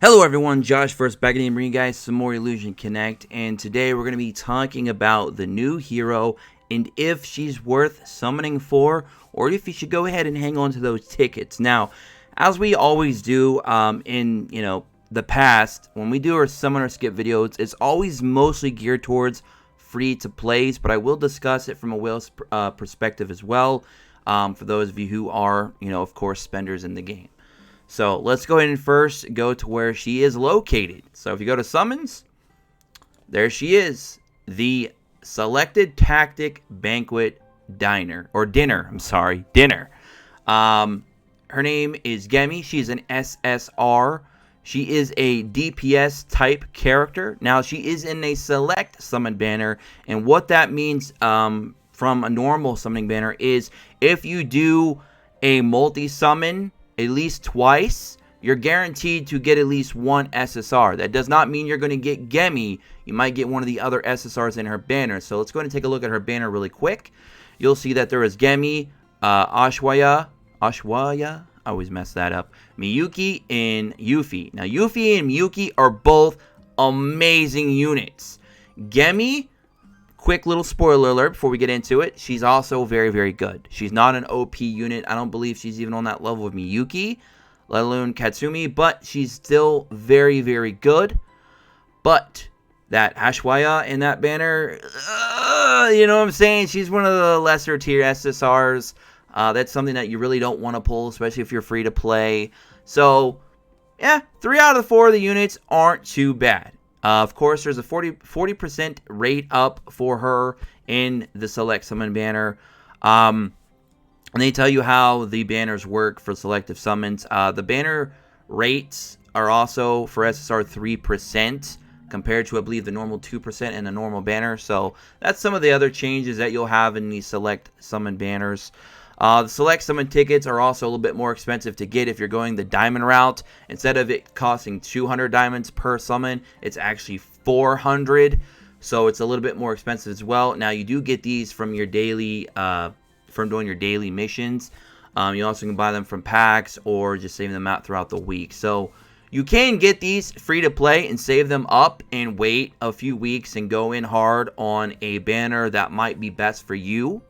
Hello everyone, Josh first back again bringing you guys some more Illusion Connect, and today we're going to be talking about the new hero and if she's worth summoning for, or if you should go ahead and hang on to those tickets. Now, as we always do in the past, when we do our summon or skip videos, it's always mostly geared towards free to plays, but I will discuss it from a whale's perspective as well, for those of you who are, of course, spenders in the game. So let's go ahead and first go to where she is located. So if you go to summons, there she is. The selected tactic banquet dinner. Her name is Gemmy. She's an SSR. She is a DPS type character. Now she is in a select summon banner. And what that means from a normal summoning banner is if you do a multi-summon at least twice, you're guaranteed to get at least one SSR. That does not mean you're going to get Gemmy. You might get one of the other SSRs in her banner. So let's go ahead and take a look at her banner really quick. You'll see that there is Gemmy, Ashwaya, I always mess that up, Miyuki, and Yuffie. Now, Yuffie and Miyuki are both amazing units. Gemmy, quick little spoiler alert before we get into it, she's also very, very good. She's not an OP unit. I don't believe she's even on that level of Miyuki, let alone Katsumi, but she's still very, very good. But that Ashwaya in that banner, you know what I'm saying? She's one of the lesser tier SSRs. That's something that you really don't want to pull, especially if you're free to play. So, yeah, 3 out of the 4 of the units aren't too bad. Of course, there's a 40% rate up for her in the Select Summon banner. And they tell you how the banners work for selective summons. The banner rates are also for SSR 3% compared to, I believe, the normal 2% in a normal banner. So that's some of the other changes that you'll have in the Select Summon banners. The Select Summon tickets are also a little bit more expensive to get if you're going the diamond route. Instead of it costing 200 diamonds per summon, it's actually 400. So it's a little bit more expensive as well. Now, you do get these from your daily, from doing your daily missions. You also can buy them from packs or just save them out throughout the week. So you can get these free to play and save them up and wait a few weeks and go in hard on a banner that might be best for you.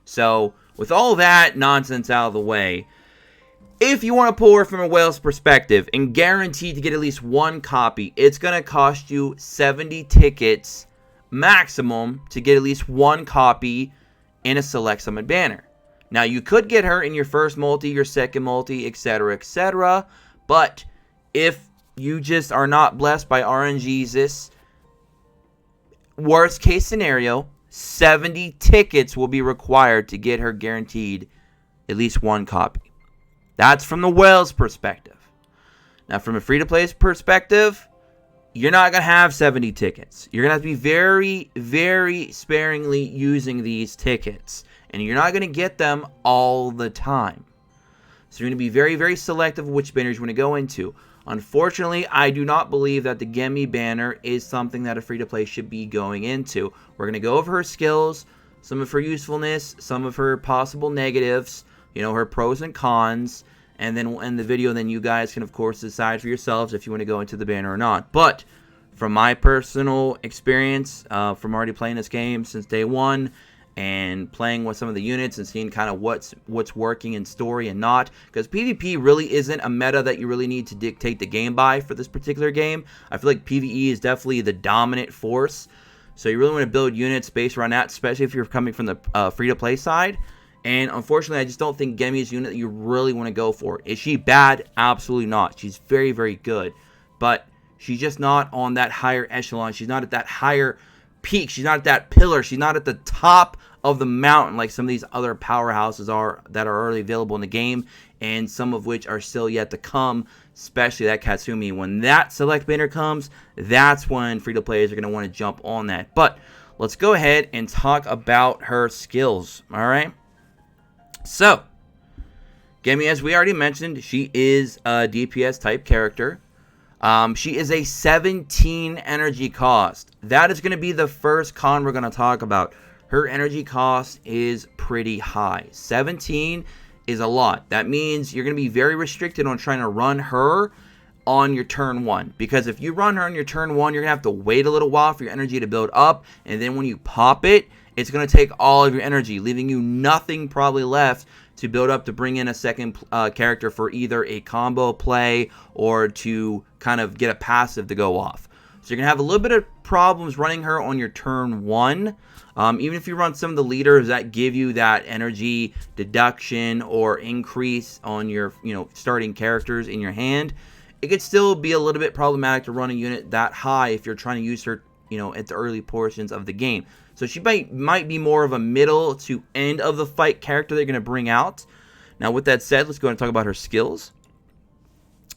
So with all that nonsense out of the way, if you want to pull her from a whale's perspective and guaranteed to get at least one copy, it's going to cost you 70 tickets maximum to get at least one copy in a Select Summon banner. Now, you could get her in your first multi, your second multi, etc., etc., but if you just are not blessed by RNGesus, worst case scenario, 70 tickets will be required to get her guaranteed at least one copy. That's from the whale's perspective. Now, from a free-to-play perspective, you're not going to have 70 tickets. You're going to have to be very, very sparingly using these tickets. And you're not going to get them all the time. So you're going to be very, very selective of which banners you want to go into. Unfortunately, I do not believe that the Gemmy banner is something that a free-to-play should be going into. We're going to go over her skills, some of her usefulness, some of her possible negatives, her pros and cons, and then we'll end the video, and then you guys can, of course, decide for yourselves if you want to go into the banner or not. But from my personal experience, from already playing this game since day one, and playing with some of the units and seeing kind of what's working in story and not, because PvP really isn't a meta that you really need to dictate the game by for this particular game. I feel like PvE is definitely the dominant force, so you really want to build units based around that, especially if you're coming from the free-to-play side. And unfortunately, I just don't think Gemmy's unit that you really want to go for. Is she bad? Absolutely not. She's very, very good, but she's just not on that higher echelon. She's not at that higher peak. She's not at that pillar. She's not at the top of the mountain like some of these other powerhouses are that are already available in the game, and some of which are still yet to come, especially that Katsumi. When that select banner comes, that's when free-to-players are going to want to jump on that. But let's go ahead and talk about her skills, all right? So, Gemmy, as we already mentioned, she is a DPS type character. She is a 17 energy cost. That is going to be the first con we're going to talk about. Her energy cost is pretty high. 17 is a lot. That means you're going to be very restricted on trying to run her on your turn 1, because if you run her on your turn 1, you're gonna have to wait a little while for your energy to build up, and then when you pop it, it's gonna take all of your energy, leaving you nothing probably left to build up to bring in a second character for either a combo play or to kind of get a passive to go off. So you're gonna have a little bit of problems running her on your turn 1. Even if you run some of the leaders that give you that energy deduction or increase on your starting characters in your hand, it could still be a little bit problematic to run a unit that high if you're trying to use her at the early portions of the game. So she might be more of a middle to end of the fight character they're going to bring out. Now with that said, let's go ahead and talk about her skills.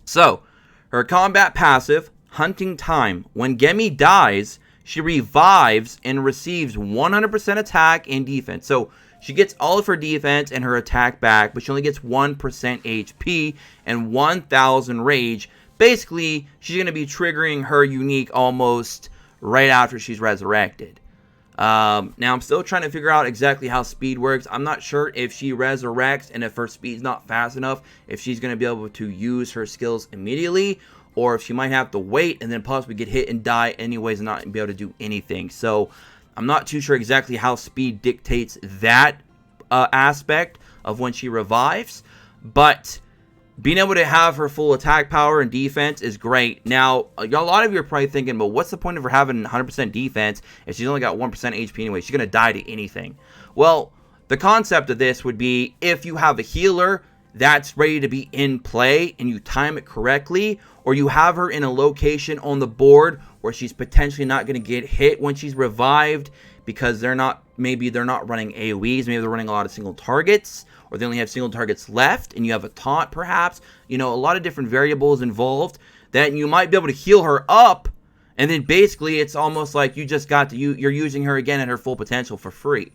So her combat passive, Hunting Time. When Gemmy dies, she revives and receives 100% attack and defense. So she gets all of her defense and her attack back, but she only gets 1% HP and 1,000 rage. Basically, she's going to be triggering her unique almost right after she's resurrected. Now, I'm still trying to figure out exactly how speed works. I'm not sure if she resurrects and if her speed's not fast enough, if she's going to be able to use her skills immediately, or if she might have to wait and then possibly get hit and die anyways and not be able to do anything. So I'm not too sure exactly how speed dictates that aspect of when she revives, but being able to have her full attack power and defense is great. Now, a lot of you are probably thinking, but what's the point of her having 100% defense if she's only got 1% HP anyway? She's going to die to anything. Well, the concept of this would be if you have a healer that's ready to be in play and you time it correctly, or you have her in a location on the board where she's potentially not going to get hit when she's revived because maybe they're not running AoEs, maybe they're running a lot of single targets, or they only have single targets left, and you have a taunt perhaps, a lot of different variables involved, then you might be able to heal her up, and then basically it's almost like you're using her again at her full potential for free.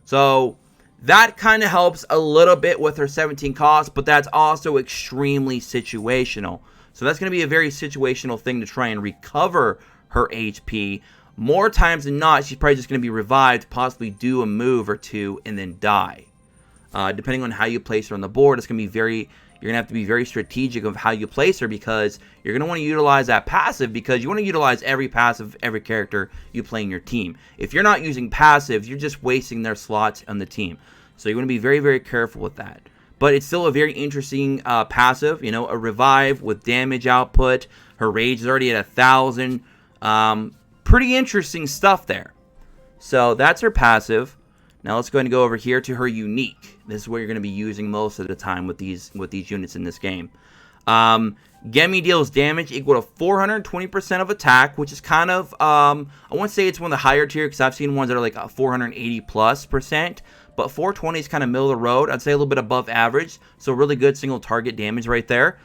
So that kind of helps a little bit with her 17 cost, but that's also extremely situational. So that's going to be a very situational thing to try and recover her HP. More times than not, she's probably just going to be revived, possibly do a move or two, and then die. Depending on how you place her on the board, you're going to have to be very strategic of how you place her, because you're going to want to utilize that passive, because you want to utilize every passive, every character you play in your team. If you're not using passives, you're just wasting their slots on the team. So you want to be very, very careful with that. But it's still a very interesting passive, a revive with damage output. Her rage is already at 1,000. Pretty interesting stuff there. So that's her passive. Now let's go ahead and go over here to her unique. This is what you're going to be using most of the time with these units in this game. Gemmy deals damage equal to 420% of attack, which is kind of, I won't say it's one of the higher tier, because I've seen ones that are like 480+%, but 420 is kind of middle of the road. I'd say a little bit above average, so really good single target damage right there.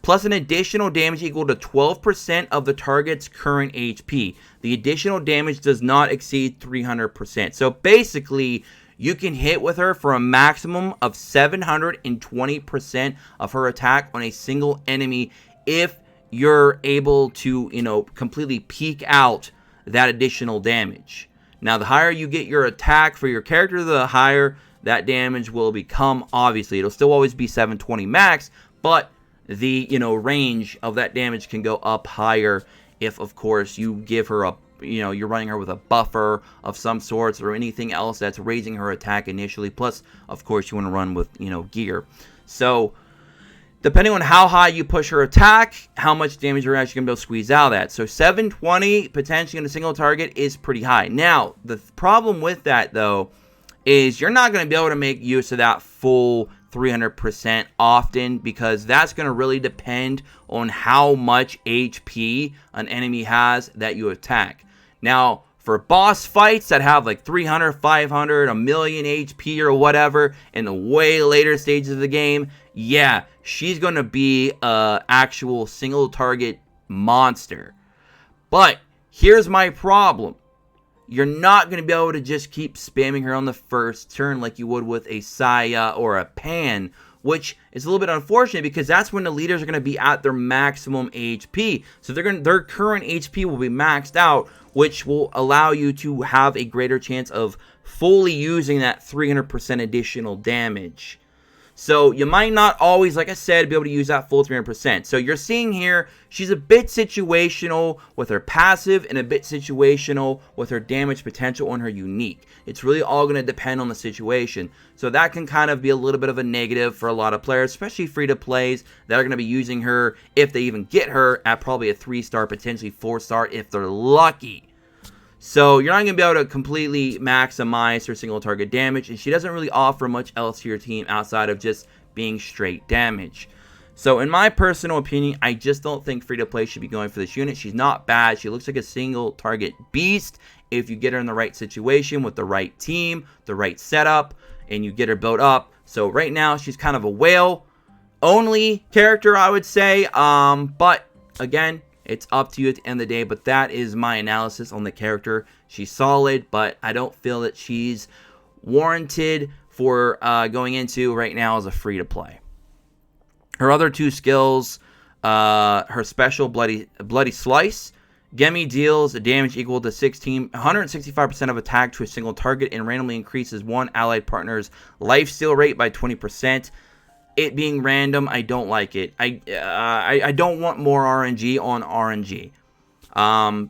Plus an additional damage equal to 12% of the target's current HP. The additional damage does not exceed 300%. So basically, you can hit with her for a maximum of 720% of her attack on a single enemy if you're able to, completely peek out that additional damage. Now, the higher you get your attack for your character, the higher that damage will become. Obviously, it'll still always be 720 max, but the range of that damage can go up higher if, of course, you give her you're running her with a buffer of some sorts or anything else that's raising her attack initially. Plus, of course, you want to run with gear. So depending on how high you push her attack, how much damage you're actually going to be able to squeeze out of that. So 720 potentially in a single target is pretty high. Now, the problem with that, though, is you're not going to be able to make use of that full 300% often, because that's going to really depend on how much HP an enemy has that you attack. Now, for boss fights that have like 300, 500, a million HP or whatever in the way later stages of the game, yeah, she's going to be an actual single target monster. But here's my problem. You're not going to be able to just keep spamming her on the first turn like you would with a Saya or a Pan, which is a little bit unfortunate, because that's when the leaders are going to be at their maximum HP. So their current HP will be maxed out, which will allow you to have a greater chance of fully using that 300% additional damage. So you might not always, like I said, be able to use that full 300%. So you're seeing here, she's a bit situational with her passive and a bit situational with her damage potential and her unique. It's really all going to depend on the situation. So that can kind of be a little bit of a negative for a lot of players, especially free-to-plays that are going to be using her, if they even get her, at probably a 3-star, potentially 4-star if they're lucky. So you're not going to be able to completely maximize her single target damage, and she doesn't really offer much else to your team outside of just being straight damage. So in my personal opinion, I just don't think free-to-play should be going for this unit. She's not bad. She looks like a single target beast if you get her in the right situation with the right team, the right setup, and you get her built up. So right now, she's kind of a whale-only character, I would say. But again, it's up to you at the end of the day, but that is my analysis on the character. She's solid, but I don't feel that she's warranted for going into right now as a free-to-play. Her other 2 skills, her special Bloody Slice. Gemmy deals a damage equal to 165% of attack to a single target and randomly increases one allied partner's lifesteal rate by 20%. It being random, I don't like it. I don't want more RNG on RNG.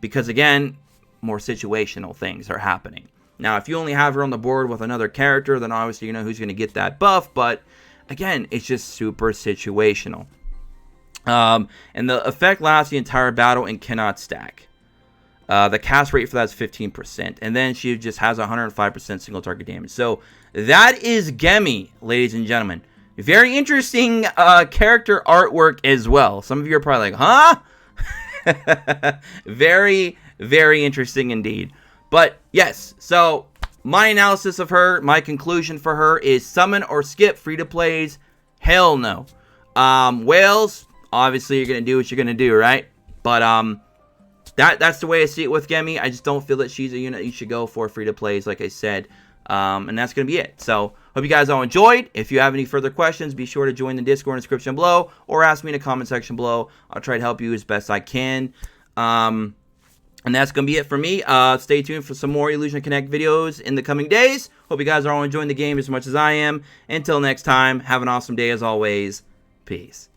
Because again, more situational things are happening. Now, if you only have her on the board with another character, then obviously you know who's going to get that buff. But again, it's just super situational. And the effect lasts the entire battle and cannot stack. The cast rate for that is 15%. And then she just has 105% single target damage. So that is Gemmy, ladies and gentlemen. Very interesting character artwork as well. Some of you are probably like, huh? Very, very interesting indeed. But yes, so my analysis of her, my conclusion for her is summon or skip free-to-plays. Hell no. Whales, obviously you're going to do what you're going to do, right? But that's the way I see it with Gemmy. I just don't feel that she's a unit you should go for free-to-plays, like I said. And that's going to be it. So, hope you guys all enjoyed. If you have any further questions, be sure to join the Discord in the description below or ask me in the comment section below. I'll try to help you as best I can. And that's going to be it for me. Stay tuned for some more Illusion Connect videos in the coming days. Hope you guys are all enjoying the game as much as I am. Until next time, have an awesome day as always. Peace.